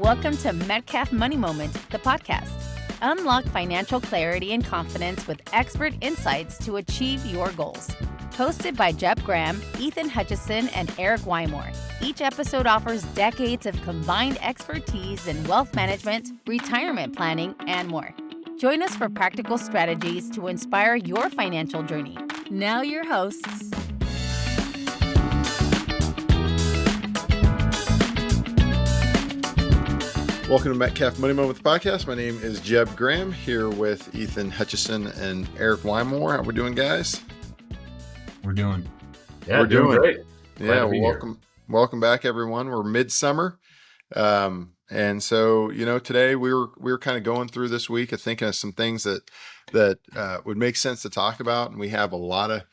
Welcome to Metcalf Money Moment, the podcast. Unlock financial clarity and confidence with expert insights to achieve your goals. Hosted by Jeb Graham, Ethan Hutchison, and Eric Wymore. Each episode offers decades of combined expertise in wealth management, retirement planning, and more. Join us for practical strategies to inspire your financial journey. Now your hosts. Welcome to Metcalf Money Moment with the podcast. My name is Jeb Graham, here with Ethan Hutchison and Eric Wymore. How we doing, guys? We're doing great. Yeah, well, welcome back, everyone. We're midsummer, and so today we were kind of going through this week of thinking of some things that would make sense to talk about, and we have a lot of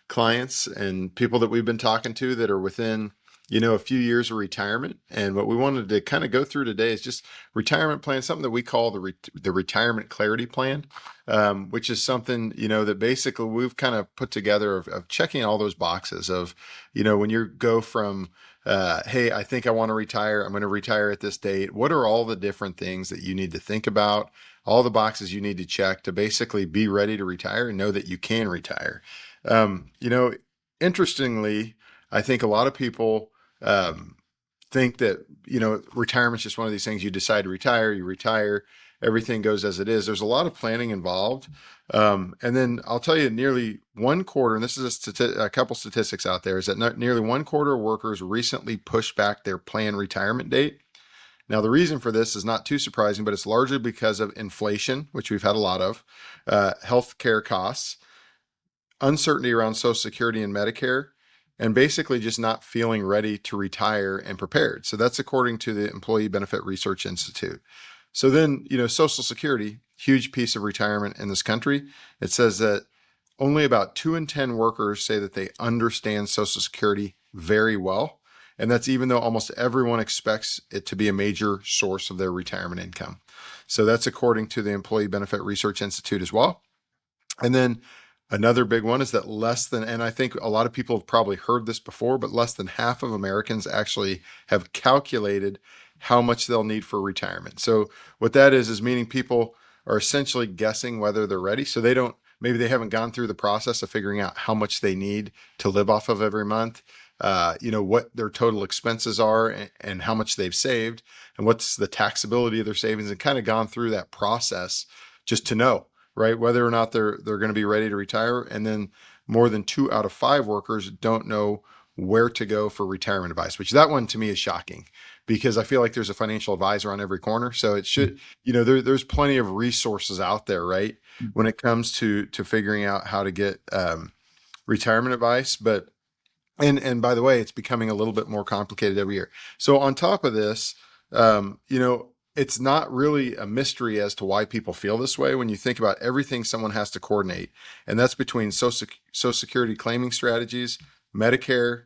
clients and people that we've been talking to that are within a few years of retirement. And what we wanted to kind of go through today is just retirement plan, something that we call the retirement clarity plan, which is something, that basically we've kind of put together of checking all those boxes of, when you go from, hey, I think I want to retire, I'm going to retire at this date. What are all the different things that you need to think about, all the boxes you need to check to basically be ready to retire and know that you can retire? Interestingly, I think a lot of people think that, retirement's just one of these things. You decide to retire, you retire, everything goes as it is. There's a lot of planning involved. And then I'll tell you, nearly one quarter, and this is a couple statistics out there, is that nearly one quarter of workers recently pushed back their planned retirement date. Now, the reason for this is not too surprising, but it's largely because of inflation, which we've had a lot of, healthcare costs, uncertainty around Social Security and Medicare, and basically just not feeling ready to retire and prepared. So that's according to the Employee Benefit Research Institute. So then, Social Security, huge piece of retirement in this country. It says that only about 2 in 10 workers say that they understand Social Security very well. And that's even though almost everyone expects it to be a major source of their retirement income. So that's according to the Employee Benefit Research Institute as well. And then another big one is that and I think a lot of people have probably heard this before, but less than half of Americans actually have calculated how much they'll need for retirement. So what that is meaning people are essentially guessing whether they're ready. So maybe they haven't gone through the process of figuring out how much they need to live off of every month, what their total expenses are and how much they've saved and what's the taxability of their savings, and kind of gone through that process just to know, right, whether or not they're going to be ready to retire. And then more than 2 out of 5 workers don't know where to go for retirement advice, which that one to me is shocking because I feel like there's a financial advisor on every corner. So it should, there's plenty of resources out there, right, when it comes to figuring out how to get retirement advice. But and by the way, it's becoming a little bit more complicated every year. So on top of this, it's not really a mystery as to why people feel this way when you think about everything someone has to coordinate. And that's between Social Security claiming strategies, Medicare,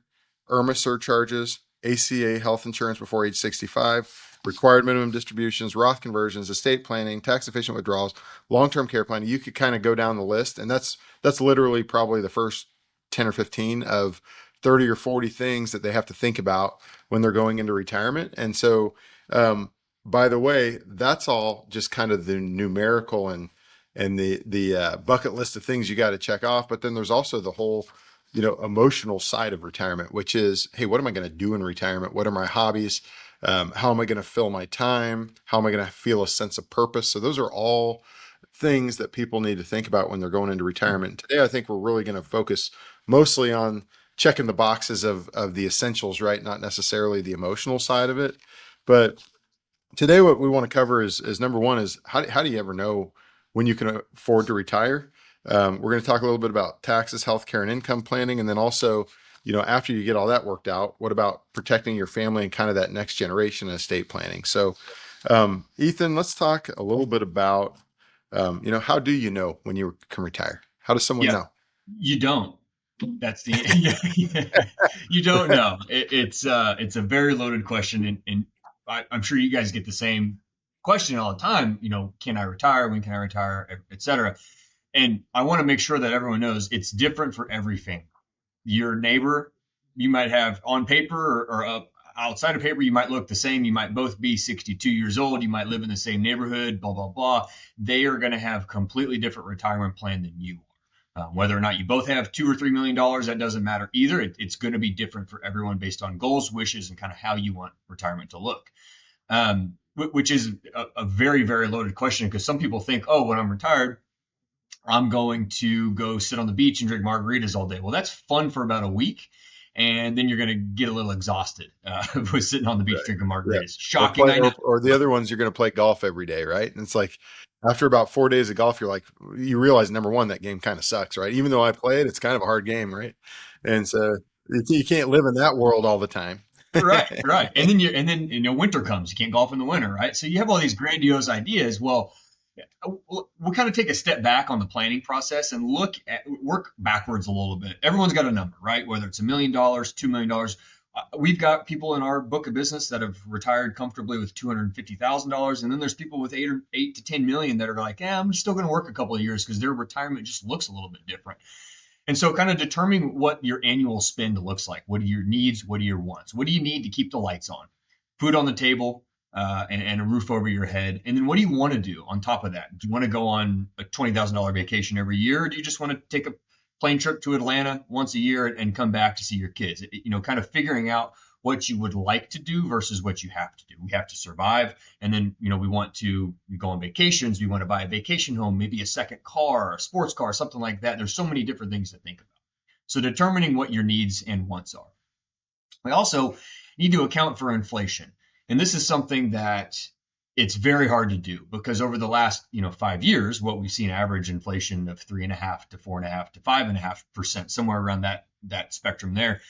IRMAA surcharges, ACA health insurance before age 65, required minimum distributions, Roth conversions, estate planning, tax efficient withdrawals, long-term care planning. You could kind of go down the list. And that's literally probably the first 10 or 15 of 30 or 40 things that they have to think about when they're going into retirement. And so, by the way, that's all just kind of the numerical and the bucket list of things you got to check off. But then there's also the whole, emotional side of retirement, which is, hey, what am I going to do in retirement? What are my hobbies? How am I going to fill my time? How am I going to feel a sense of purpose? So those are all things that people need to think about when they're going into retirement. Today, I think we're really going to focus mostly on checking the boxes of the essentials, right? Not necessarily the emotional side of it. But today, what we want to cover is number one is how do you ever know when you can afford to retire? We're going to talk a little bit about taxes, healthcare, and income planning. And then also, after you get all that worked out, what about protecting your family and kind of that next generation estate planning? So, Ethan, let's talk a little bit about, how do you know when you can retire? How does someone know? You don't. That's the you don't know. It's a very loaded question, and I'm sure you guys get the same question all the time. Can I retire? When can I retire? Et cetera. And I want to make sure that everyone knows it's different for every family. Your neighbor, you might have on paper or outside of paper, you might look the same. You might both be 62 years old. You might live in the same neighborhood, blah, blah, blah. They are going to have completely different retirement plan than you are. Whether or not you both have $2 or $3 million, that doesn't matter either. It's going to be different for everyone based on goals, wishes, and kind of how you want retirement to look. Which is a very, very loaded question, because some people think, oh, when I'm retired, I'm going to go sit on the beach and drink margaritas all day. Well, that's fun for about a week. And then you're going to get a little exhausted with sitting on the beach drinking margaritas. Yeah. Shocking, I know. Or the other ones, you're going to play golf every day, right? And it's like, after about 4 days of golf, you realize, number one, that game kind of sucks, right? Even though I play it, it's kind of a hard game, right? And so you can't live in that world all the time. Right. And then winter comes. You can't golf in the winter, right? So you have all these grandiose ideas. Well, we'll kind of take a step back on the planning process and work backwards a little bit. Everyone's got a number, right? Whether it's $1 million, $2 million. We've got people in our book of business that have retired comfortably with $250,000. And then there's people with 8 to 10 million that are like, I'm still going to work a couple of years because their retirement just looks a little bit different. And so kind of determining what your annual spend looks like. What are your needs? What are your wants? What do you need to keep the lights on? Food on the table, and a roof over your head. And then what do you want to do on top of that? Do you want to go on a $20,000 vacation every year? Or do you just want to take a plane trip to Atlanta once a year and come back to see your kids? Kind of figuring out what you would like to do versus what you have to do. We have to survive. And then, we want to go on vacations. We want to buy a vacation home, maybe a second car, a sports car, something like that. There's so many different things to think about. So determining what your needs and wants are. We also need to account for inflation. And this is something that it's very hard to do, because over the last 5 years, what we've seen average inflation of 3.5% to 4.5% to 5.5%, somewhere around that spectrum there.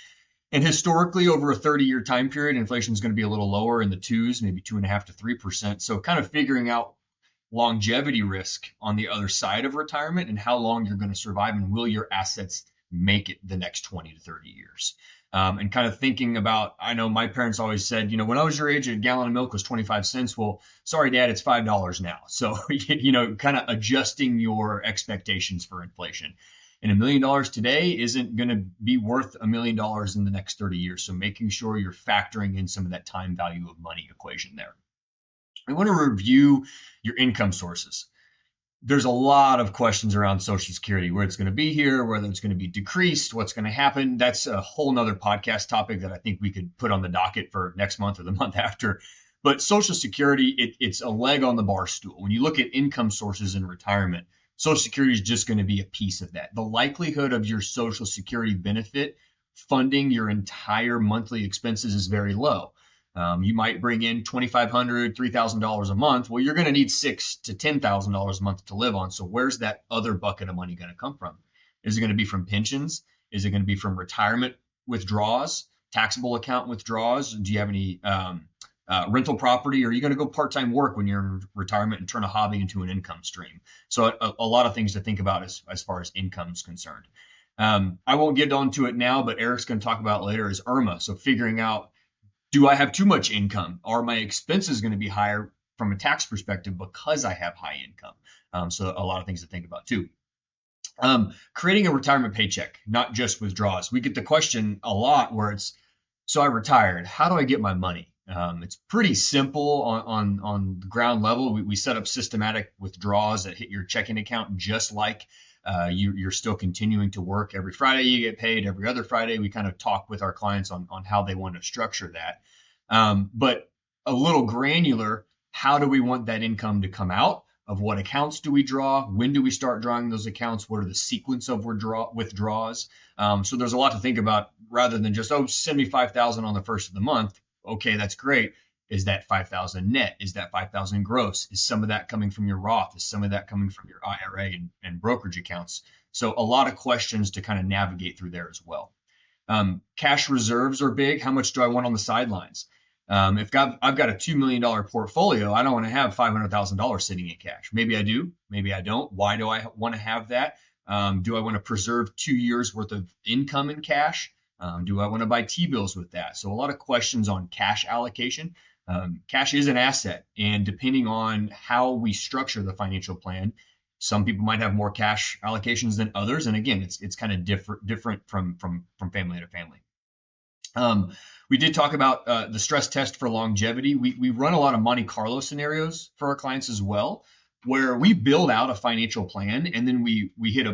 And historically, over a 30-year time period, inflation is going to be a little lower in the 2s, maybe 2.5% to 3%. So kind of figuring out longevity risk on the other side of retirement and how long you're going to survive, and will your assets make it the next 20 to 30 years. And kind of thinking about, I know my parents always said, when I was your age, a gallon of milk was 25 cents. Well, sorry, Dad, it's $5 now. So, kind of adjusting your expectations for inflation. And $1 million today isn't going to be worth $1 million in the next 30 years. So making sure you're factoring in some of that time value of money equation there. I want to review your income sources. There's a lot of questions around Social Security, where it's going to be here, whether it's going to be decreased, what's going to happen. That's a whole nother podcast topic that I think we could put on the docket for next month or the month after. But Social Security, it's a leg on the bar stool. When you look at income sources in retirement, Social Security is just going to be a piece of that. The likelihood of your Social Security benefit funding your entire monthly expenses is very low. You might bring in $2,500, $3,000 a month. Well, you're going to need $6,000 to $10,000 a month to live on. So where's that other bucket of money going to come from? Is it going to be from pensions? Is it going to be from retirement withdrawals, taxable account withdrawals? Do you have any rental property? Or are you going to go part-time work when you're in retirement and turn a hobby into an income stream? So a lot of things to think about as far as income is concerned. I won't get onto it now, but Eric's going to talk about later is IRMAA. So figuring out, do I have too much income? Are my expenses going to be higher from a tax perspective because I have high income? So a lot of things to think about too. Creating a retirement paycheck, not just withdrawals. We get the question a lot where it's, so I retired, how do I get my money? It's pretty simple on the ground level. We set up systematic withdrawals that hit your checking account, just like you're still continuing to work. Every Friday you get paid. Every other Friday we kind of talk with our clients on how they want to structure that. But a little granular, how do we want that income to come out? Of what accounts do we draw? When do we start drawing those accounts? What are the sequence of withdrawals? So there's a lot to think about, rather than just, send me $5,000 on the first of the month. Okay, that's great. Is that $5,000 net? Is that $5,000 gross? Is some of that coming from your Roth? Is some of that coming from your IRA and brokerage accounts? So a lot of questions to kind of navigate through there as well. Cash reserves are big. How much do I want on the sidelines? If I've got a $2 million portfolio, I don't want to have $500,000 sitting in cash. Maybe I do, maybe I don't. Why do I want to have that? Do I want to preserve 2 years worth of income in cash? Do I want to buy T-bills with that? So a lot of questions on cash allocation. Cash is an asset, and depending on how we structure the financial plan, some people might have more cash allocations than others. And again, it's kind of different from family to family. We did talk about the stress test for longevity. We run a lot of Monte Carlo scenarios for our clients as well, where we build out a financial plan and then we hit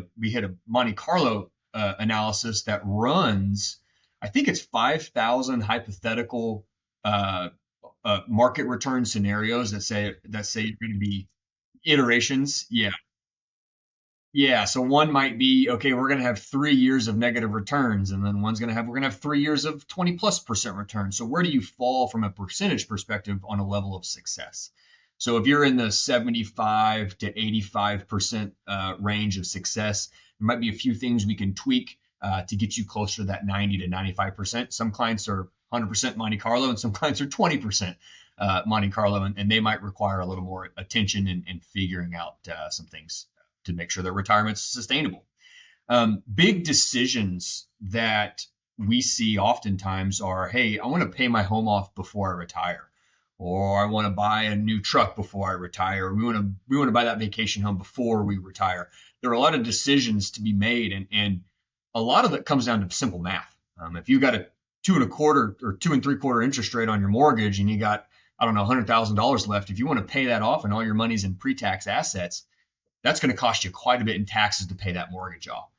a Monte Carlo analysis that runs, I think it's 5,000 hypothetical market return scenarios that say you're going to be iterations. Yeah. Yeah, so one might be, okay, we're going to have 3 years of negative returns, and then we're going to have 3 years of 20+% return. So where do you fall from a percentage perspective on a level of success? So if you're in the 75 to 85% range of success, there might be a few things we can tweak to get you closer to that 90 to 95%. Some clients are 100% Monte Carlo, and some clients are 20% Monte Carlo, and they might require a little more attention in figuring out some things to make sure that retirement's sustainable. Big decisions that we see oftentimes are, hey, I want to pay my home off before I retire, or I want to buy a new truck before I retire, or we want to buy that vacation home before we retire. There are a lot of decisions to be made, and a lot of it comes down to simple math. If you got a 2.25 or 2 3/4 interest rate on your mortgage, and you got, I don't know, $100,000 left, if you want to pay that off and all your money's in pre-tax assets, that's going to cost you quite a bit in taxes to pay that mortgage off.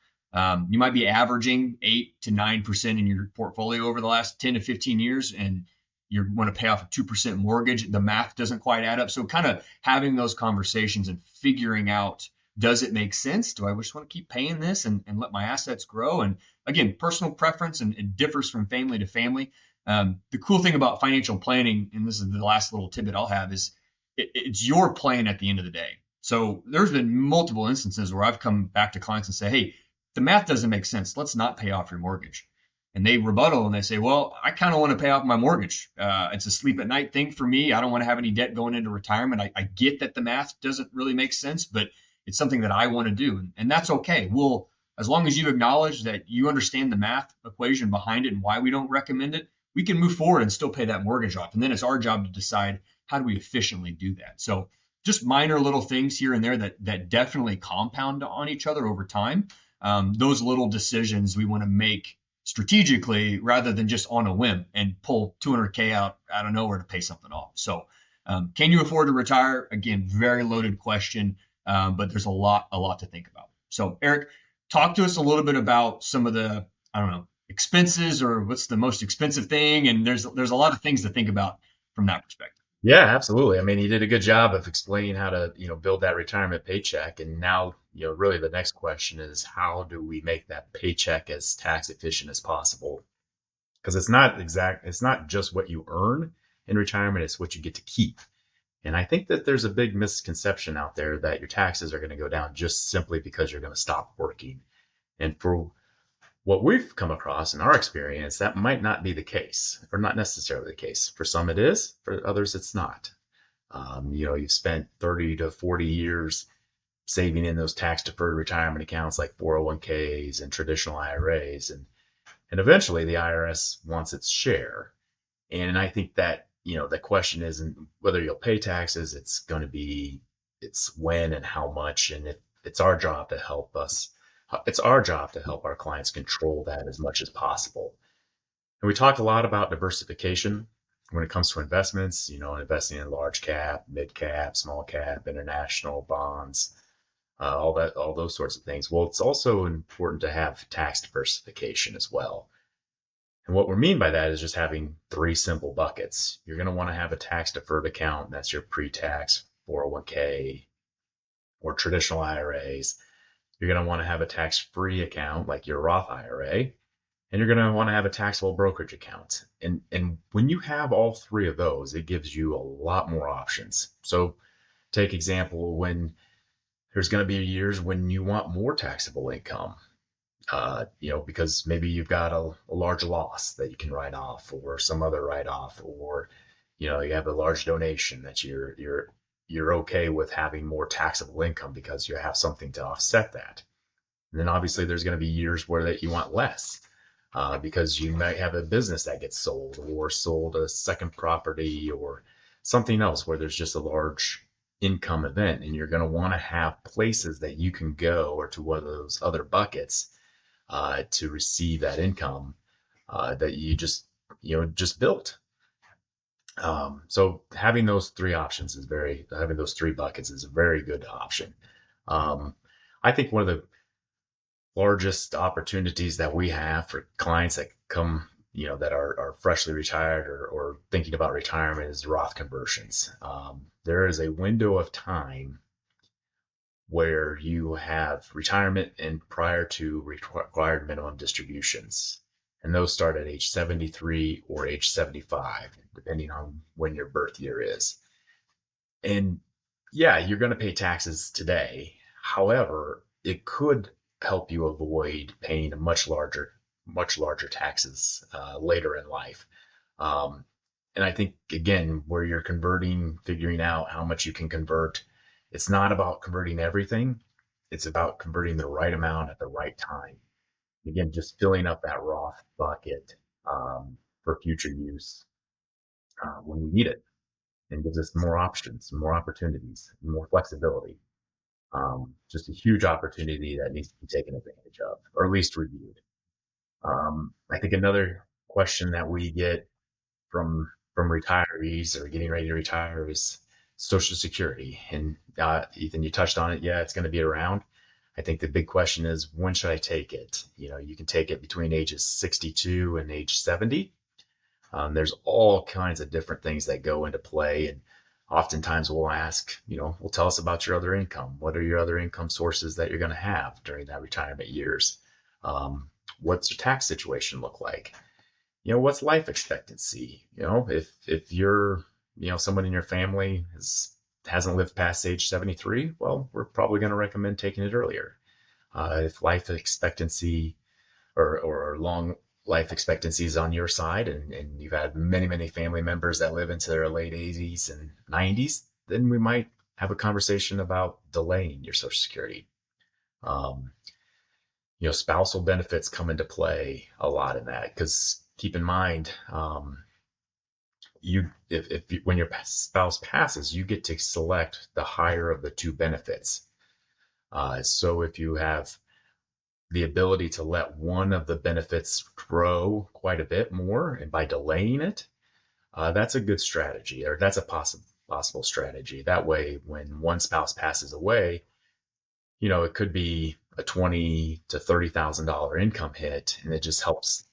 You might be averaging 8 to 9% in your portfolio over the last 10 to 15 years, and you want to pay off a 2% mortgage. The math doesn't quite add up. So kind of having those conversations and figuring out, does it make sense? Do I just want to keep paying this and let my assets grow? And again, personal preference, and it differs from family to family. The cool thing about financial planning, and this is the last little tidbit I'll have, is it's your plan at the end of the day. So there's been multiple instances where I've come back to clients and say, hey, the math doesn't make sense. Let's not pay off your mortgage. And they rebuttal and they say, well, I kind of want to pay off my mortgage. It's a sleep at night thing for me. I don't want to have any debt going into retirement. I get that the math doesn't really make sense, but it's something that I want to do. And that's okay. Well, as long as you acknowledge that you understand the math equation behind it and why we don't recommend it, we can move forward and still pay that mortgage off. And then it's our job to decide, how do we efficiently do that? So just minor little things here and there that definitely compound on each other over time. Those little decisions we want to make strategically rather than just on a whim and pull $200K out of nowhere to pay something off. So can you afford to retire? Again, very loaded question, but there's a lot to think about. So Eric, talk to us a little bit about some of the, I don't know, expenses, or what's the most expensive thing. And there's a lot of things to think about from that perspective. Yeah, absolutely. I mean, you did a good job of explaining how to, build that retirement paycheck. And now, really the next question is, how do we make that paycheck as tax efficient as possible? Because it's not just what you earn in retirement, it's what you get to keep. And I think that there's a big misconception out there that your taxes are going to go down just simply because you're going to stop working. And for what we've come across in our experience, that might not be the case, or not necessarily the case. For some it is, for others it's not. You've spent 30 to 40 years saving in those tax deferred retirement accounts like 401ks and traditional IRAs, and eventually the IRS wants its share. And I think that, the question isn't whether you'll pay taxes, it's when and how much, and it's our job to help our clients control that as much as possible. And we talked a lot about diversification when it comes to investments, investing in large cap, mid cap, small cap, international bonds, all those sorts of things. Well, it's also important to have tax diversification as well. And what we mean by that is just having 3 simple buckets. You're going to want to have a tax deferred account. That's your pre-tax 401k or traditional IRAs. You're going to want to have a tax-free account like your Roth IRA, and you're going to want to have a taxable brokerage account. And when you have all 3 of those, it gives you a lot more options. So take example, when there's going to be years when you want more taxable income, because maybe you've got a large loss that you can write off, or some other write-off, or, you have a large donation that you're okay with having more taxable income because you have something to offset that. And then obviously there's going to be years where that you want less because you might have a business that gets sold, or sold a second property, or something else where there's just a large income event, and you're going to want to have places that you can go, or to one of those other buckets to receive that income that you just just built. So having those three buckets is a very good option. I think one of the largest opportunities that we have for clients that come, that are freshly retired or thinking about retirement is Roth conversions. There is a window of time where you have retirement and prior to required minimum distributions. And those start at age 73 or age 75, depending on when your birth year is. And yeah, you're going to pay taxes today. However, it could help you avoid paying much larger taxes later in life. And I think, again, where you're converting, figuring out how much you can convert, it's not about converting everything. It's about converting the right amount at the right time. Again, just filling up that Roth bucket for future use when we need it, and gives us more options, more opportunities, more flexibility. Just a huge opportunity that needs to be taken advantage of, or at least reviewed. I think another question that we get from retirees or getting ready to retire is Social Security. And Ethan, you touched on it. Yeah, it's going to be around. I think the big question is, when should I take it? You can take it between ages 62 and age 70. There's all kinds of different things that go into play. And oftentimes we'll ask, well, tell us about your other income. What are your other income sources that you're going to have during that retirement years? What's your tax situation look like? What's life expectancy? If you're, someone in your family hasn't lived past age 73, well, we're probably going to recommend taking it earlier. If life expectancy or long life expectancy is on your side, and you've had many, many family members that live into their late 80s and 90s, then we might have a conversation about delaying your Social Security. Spousal benefits come into play a lot in that, because keep in mind, when your spouse passes, you get to select the higher of the two benefits. So if you have the ability to let one of the benefits grow quite a bit more, and by delaying it, that's a good strategy, or that's a possible strategy. That way, when one spouse passes away, it could be a $20,000 to $30,000 income hit, and it just helps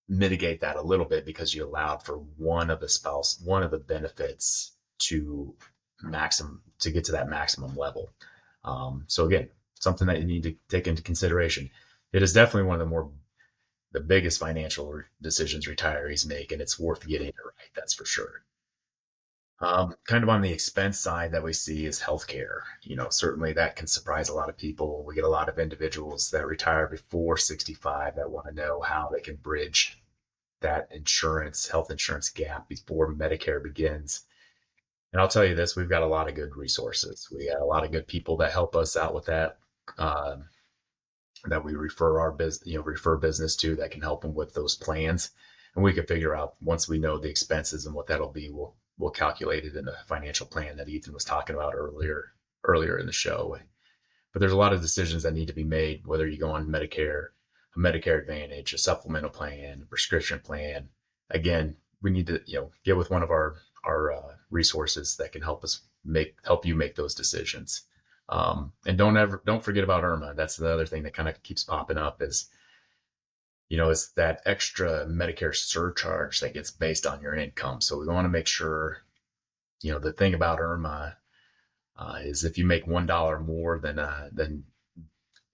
mitigate that a little bit because you allowed for one of the benefits to get to that maximum level. So again, something that you need to take into consideration. It is definitely one of the biggest financial decisions retirees make, and it's worth getting it right. That's for sure. Kind of on the expense side that we see is healthcare. Certainly that can surprise a lot of people. We get a lot of individuals that retire before 65 that want to know how they can bridge that health insurance gap before Medicare begins. And I'll tell you this, we've got a lot of good resources. We got a lot of good people that help us out with that, that we refer business to, that can help them with those plans. And we can figure out, once we know the expenses and what that'll be, we'll calculate it in the financial plan that Ethan was talking about earlier in the show. But there's a lot of decisions that need to be made, whether you go on Medicare, a Medicare Advantage, a supplemental plan, a prescription plan. Again, we need to get with one of our resources that can help you make those decisions. And don't forget about IRMAA. That's the other thing that kind of keeps popping up is, it's that extra Medicare surcharge that gets based on your income. So we want to make sure, the thing about IRMAA is if you make $1 more than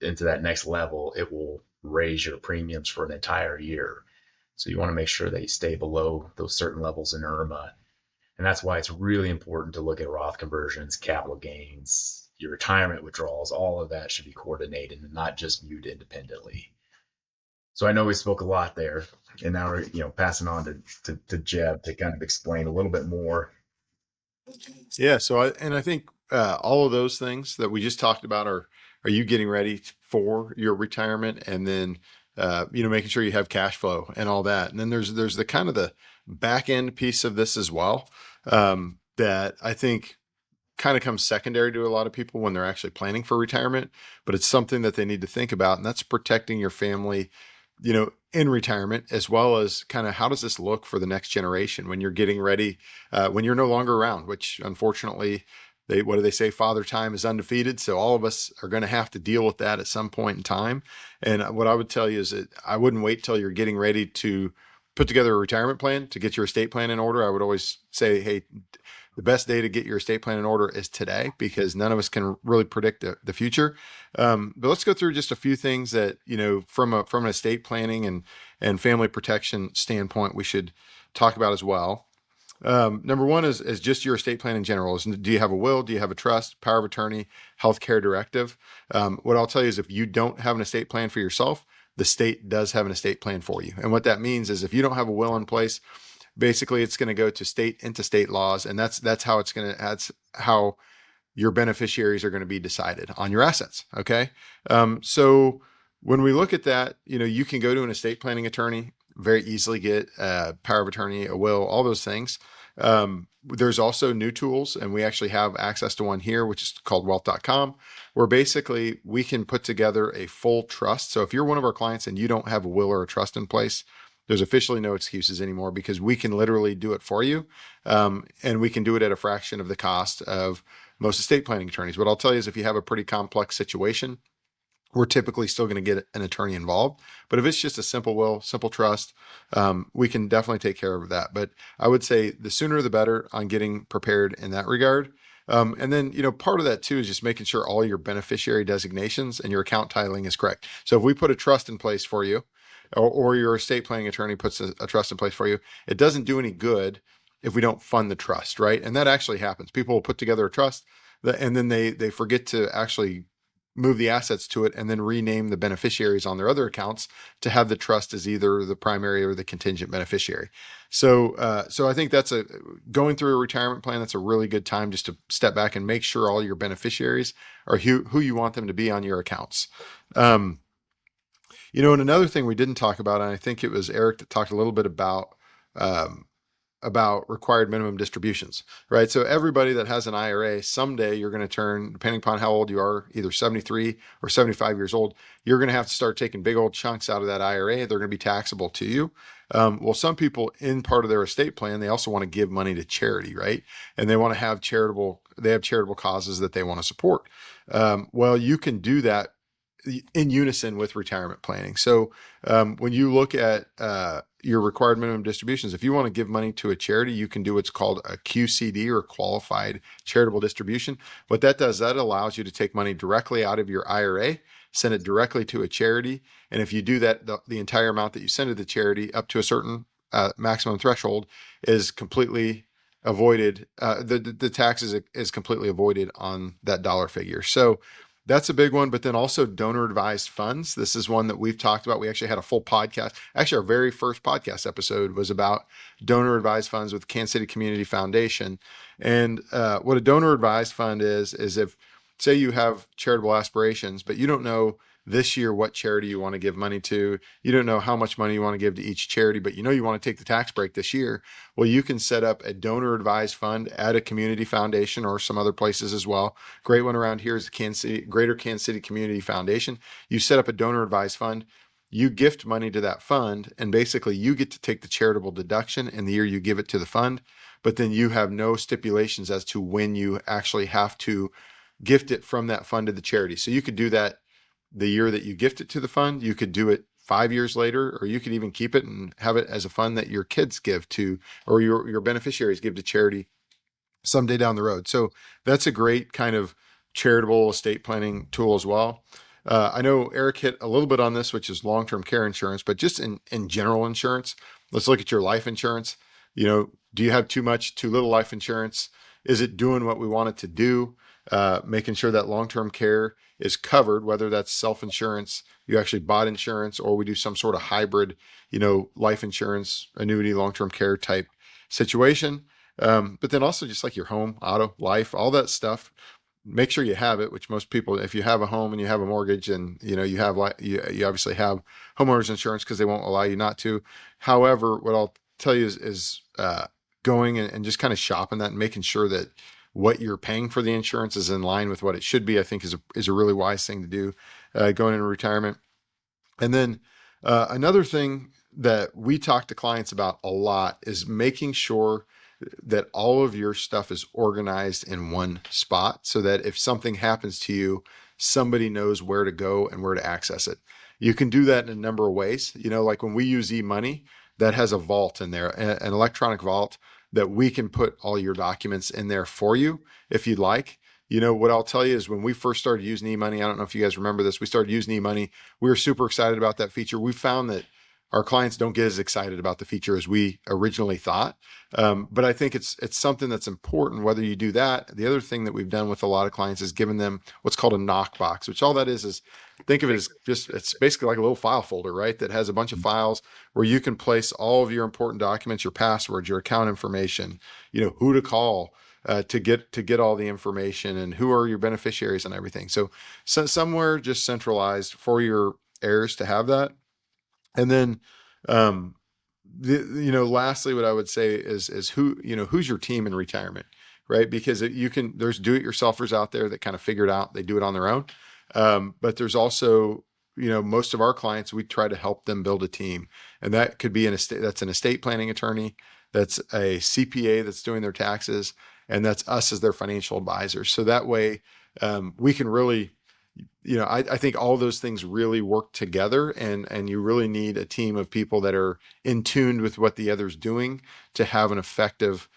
into that next level, it will raise your premiums for an entire year. So you want to make sure that you stay below those certain levels in IRMAA. And that's why it's really important to look at Roth conversions, capital gains, your retirement withdrawals. All of that should be coordinated and not just viewed independently. So I know we spoke a lot there, and now we're passing on to Jeb to kind of explain a little bit more. Yeah. So I think all of those things that we just talked about are you getting ready for your retirement, and then making sure you have cash flow and all that. And then there's the kind of the back end piece of this as well, that I think kind of comes secondary to a lot of people when they're actually planning for retirement, but it's something that they need to think about, and that's protecting your family in retirement, as well as kind of how does this look for the next generation when you're getting ready, when you're no longer around, which unfortunately, what do they say? Father time is undefeated. So all of us are going to have to deal with that at some point in time. And what I would tell you is that I wouldn't wait till you're getting ready to put together a retirement plan to get your estate plan in order. I would always say, hey, the best day to get your estate plan in order is today, because none of us can really predict the future. But let's go through just a few things that, from an estate planning and family protection standpoint, we should talk about as well. Number one is just your estate plan in general. Do you have a will? Do you have a trust, power of attorney, healthcare directive? What I'll tell you is if you don't have an estate plan for yourself, the state does have an estate plan for you. And what that means is if you don't have a will in place, basically it's going to go to state interstate laws. And that's how your beneficiaries are going to be decided on your assets. Okay. So when we look at that, you can go to an estate planning attorney, very easily get power of attorney, a will, all those things. There's also new tools, and we actually have access to one here, which is called wealth.com, where basically we can put together a full trust. So if you're one of our clients and you don't have a will or a trust in place, there's officially no excuses anymore, because we can literally do it for you. And we can do it at a fraction of the cost of most estate planning attorneys. What I'll tell you is if you have a pretty complex situation, we're typically still going to get an attorney involved. But if it's just a simple will, simple trust, we can definitely take care of that. But I would say the sooner the better on getting prepared in that regard. And then, part of that too is just making sure all your beneficiary designations and your account titling is correct. So if we put a trust in place for you, or your estate planning attorney puts a trust in place for you, it doesn't do any good if we don't fund the trust, right? And that actually happens. People will put together a trust and then they forget to actually move the assets to it and then rename the beneficiaries on their other accounts to have the trust as either the primary or the contingent beneficiary. So I think that's going through a retirement plan. That's a really good time just to step back and make sure all your beneficiaries are who you want them to be on your accounts. And another thing we didn't talk about, and I think it was Eric that talked a little bit about required minimum distributions, right? So everybody that has an IRA, someday you're going to turn, depending upon how old you are, either 73 or 75 years old, you're going to have to start taking big old chunks out of that IRA. They're going to be taxable to you. Well, some people in part of their estate plan, they also want to give money to charity, right? And they want to have charitable causes that they want to support. Well, you can do that in unison with retirement planning. So when you look at your required minimum distributions, if you want to give money to a charity, you can do what's called a QCD, or qualified charitable distribution. What that does, that allows you to take money directly out of your IRA, send it directly to a charity. And if you do that, the entire amount that you send to the charity up to a certain maximum threshold is completely avoided. The tax is completely avoided on that dollar figure. So that's a big one. But then also donor advised funds. This is one that we've talked about. We actually had a full podcast. Actually, our very first podcast episode was about donor advised funds with Kansas City Community Foundation. And what a donor advised fund is if, say, you have charitable aspirations, but you don't know this year what charity you want to give money to. You don't know how much money you want to give to each charity, but you want to take the tax break this year. Well, you can set up a donor advised fund at a community foundation or some other places as well. Great one around here is the Greater Kansas City Community Foundation. You set up a donor advised fund. You gift money to that fund, and basically you get to take the charitable deduction in the year you give it to the fund, but then you have no stipulations as to when you actually have to gift it from that fund to the charity. So you could do that the year that you gift it to the fund. You could do it 5 years later, or you could even keep it and have it as a fund that your kids give to, or your beneficiaries give to charity someday down the road. So that's a great kind of charitable estate planning tool as well. I know Eric hit a little bit on this, which is long-term care insurance, but just in general insurance, let's look at your life insurance. Do you have too little life insurance? Is it doing what we want it to do? Making sure that long-term care is covered, whether that's self-insurance, you actually bought insurance, or we do some sort of hybrid, life insurance, annuity, long-term care type situation. But then also just like your home, auto, life, all that stuff, make sure you have it, which most people, if you have a home and you have a mortgage and, you obviously have homeowners insurance because they won't allow you not to. However, what I'll tell you is going and just kind of shopping that and making sure that what you're paying for the insurance is in line with what it should be, I think is a really wise thing to do going into retirement. And then Another thing that we talk to clients about a lot is making sure that all of your stuff is organized in one spot so that if something happens to you, somebody knows where to go and where to access it. You can do that in a number of ways. Like when we use eMoney, that has a vault in there, an electronic vault that we can put all your documents in there for you if you'd like. What I'll tell you is when we first started using eMoney, I don't know if you guys remember this, we started using eMoney. We were super excited about that feature. We found that our clients don't get as excited about the feature as we originally thought. But I think it's something that's important, whether you do that. The other thing that we've done with a lot of clients is given them what's called a knock box, which all that is think of it as it's basically like a little file folder, right? That has a bunch of files where you can place all of your important documents, your passwords, your account information, who to call, to get all the information and who are your beneficiaries and everything. So somewhere just centralized for your heirs to have that. And then, lastly, what I would say is who's your team in retirement, right? Because there's do-it-yourselfers out there that kind of figure it out. They do it on their own. But there's also, most of our clients, we try to help them build a team, and that could be that's an estate planning attorney, that's a CPA that's doing their taxes, and that's us as their financial advisors. So that way, we can really, I think all those things really work together, and you really need a team of people that are in tune with what the other's doing to have an effective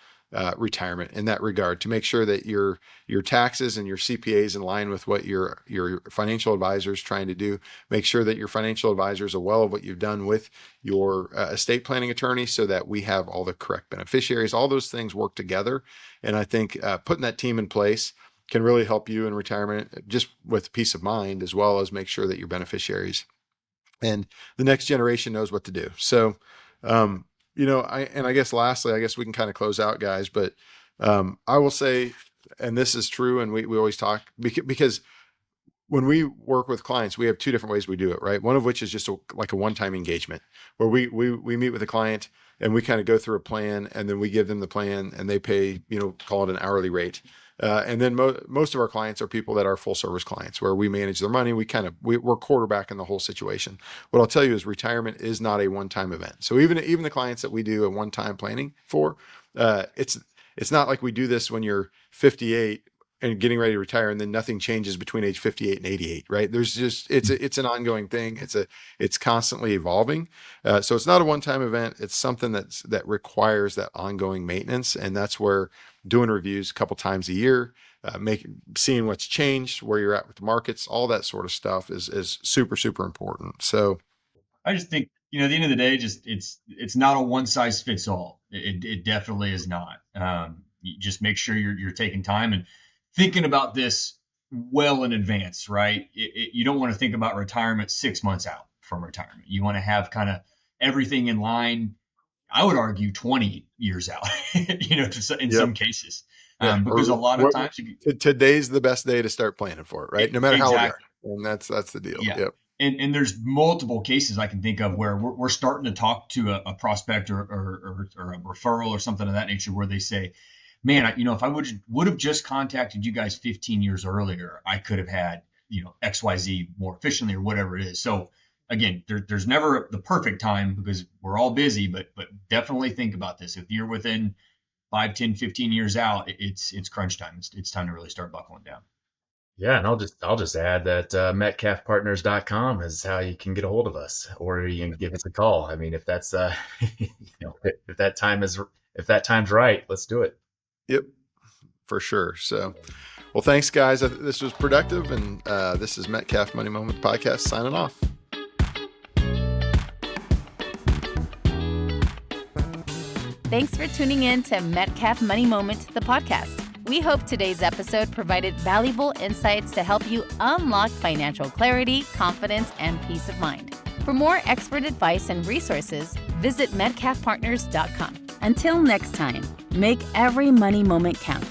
retirement in that regard, to make sure that your taxes and your CPA is in line with what your financial advisor is trying to do. Make sure that your financial advisor is aware of what you've done with your estate planning attorney, so that we have all the correct beneficiaries. All those things work together, and I think putting that team in place can really help you in retirement, just with peace of mind, as well as make sure that your beneficiaries and the next generation knows what to do. So, I guess lastly, we can kind of close out, guys, but I will say, and this is true, and we always talk, because when we work with clients, we have two different ways we do it, right? One of which is just like a one-time engagement, where we meet with a client and we kind of go through a plan, and then we give them the plan and they pay, call it an hourly rate. And then most of our clients are people that are full service clients, where we manage their money. We're quarterbacking the whole situation. What I'll tell you is retirement is not a one-time event. So even the clients that we do a one-time planning for, it's not like we do this when you're 58 and getting ready to retire, and then nothing changes between age 58 and 88, right? There's just, it's an ongoing thing. It's constantly evolving. So it's not a one-time event. It's something that requires that ongoing maintenance. And that's where doing reviews a couple times a year, seeing what's changed, where you're at with the markets, all that sort of stuff is super, super important. So I just think, at the end of the day, it's not a one size fits all. It definitely is not. You just make sure you're taking time and thinking about this well in advance, right? You don't want to think about retirement 6 months out from retirement. You want to have kind of everything in line. I would argue 20 years out, in some cases, because a lot of times today's the best day to start planning for it, right? No matter how old you are. And that's the deal. Yeah. Yep. And there's multiple cases I can think of where we're starting to talk to a prospect or a referral or something of that nature, where they say, man, if I would have just contacted you guys 15 years earlier, I could have had, XYZ more efficiently or whatever it is. So again, there's never the perfect time, because we're all busy, but definitely think about this. If you're within 5, 10, 15 years out, it's crunch time. It's time to really start buckling down. Yeah, and I'll just add that metcalfpartners.com is how you can get a hold of us, or you can give us a call. I mean, if that's if that time's right, let's do it. Yep, for sure. So, well, thanks, guys. This was productive, and this is Metcalf Money Moment podcast signing off. Thanks for tuning in to Metcalf Money Moment, the podcast. We hope today's episode provided valuable insights to help you unlock financial clarity, confidence, and peace of mind. For more expert advice and resources, visit metcalfpartners.com. Until next time, make every money moment count.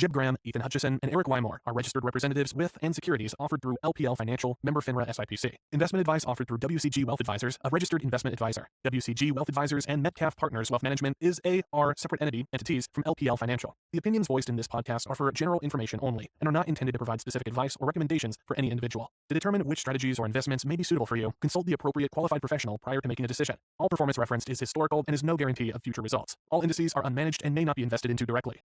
Jeb Graham, Ethan Hutchison, and Eric Wymore are registered representatives with and securities offered through LPL Financial, member FINRA SIPC. Investment advice offered through WCG Wealth Advisors, a registered investment advisor. WCG Wealth Advisors and Metcalf Partners Wealth Management is are separate entities from LPL Financial. The opinions voiced in this podcast are for general information only and are not intended to provide specific advice or recommendations for any individual. To determine which strategies or investments may be suitable for you, consult the appropriate qualified professional prior to making a decision. All performance referenced is historical and is no guarantee of future results. All indices are unmanaged and may not be invested into directly.